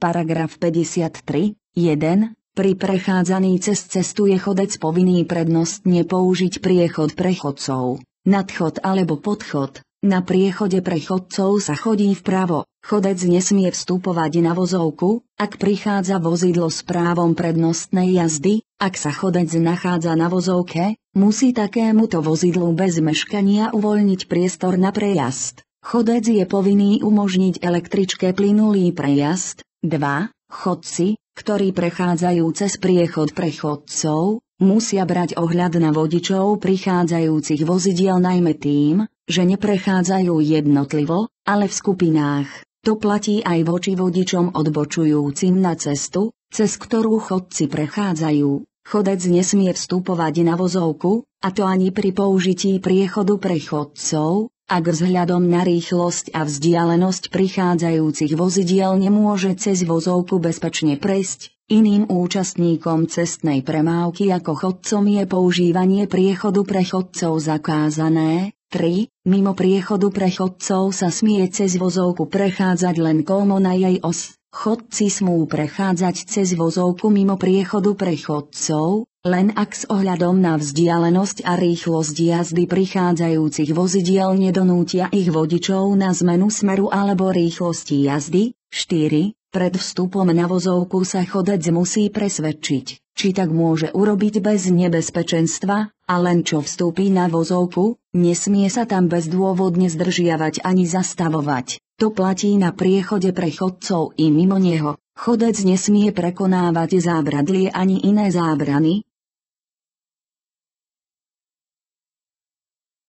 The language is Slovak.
Paragraf 53. 1. Pri prechádzaní cez cestu je chodec povinný prednostne použiť priechod pre chodcov, nadchod alebo podchod. Na priechode pre chodcov sa chodí vpravo, chodec nesmie vstupovať na vozovku, ak prichádza vozidlo s právom prednostnej jazdy, ak sa chodec nachádza na vozovke, musí takémuto vozidlu bez meškania uvoľniť priestor na prejazd. Chodec je povinný umožniť električke plynulý prejazd. 2. Chodci, ktorí prechádzajú cez priechod pre chodcov, musia brať ohľad na vodičov prichádzajúcich vozidiel najmä tým, že neprechádzajú jednotlivo, ale v skupinách. To platí aj voči vodičom odbočujúcim na cestu, cez ktorú chodci prechádzajú. Chodec nesmie vstupovať na vozovku, a to ani pri použití priechodu pre chodcov, ak vzhľadom na rýchlosť a vzdialenosť prichádzajúcich vozidiel nemôže cez vozovku bezpečne prejsť. Iným účastníkom cestnej premávky ako chodcom je používanie priechodu pre chodcov zakázané. 3. Mimo priechodu pre chodcov sa smie cez vozovku prechádzať len kolmo na jej os. Chodci smú prechádzať cez vozovku mimo priechodu pre chodcov, len ak s ohľadom na vzdialenosť a rýchlosť jazdy prichádzajúcich vozidiel nedonútia ich vodičov na zmenu smeru alebo rýchlosti jazdy. 4. Pred vstupom na vozovku sa chodec musí presvedčiť, či tak môže urobiť bez nebezpečenstva, a len čo vstúpi na vozovku, nesmie sa tam bezdôvodne zdržiavať ani zastavovať. To platí na priechode pre chodcov i mimo neho. Chodec nesmie prekonávať zábradlie ani iné zábrany,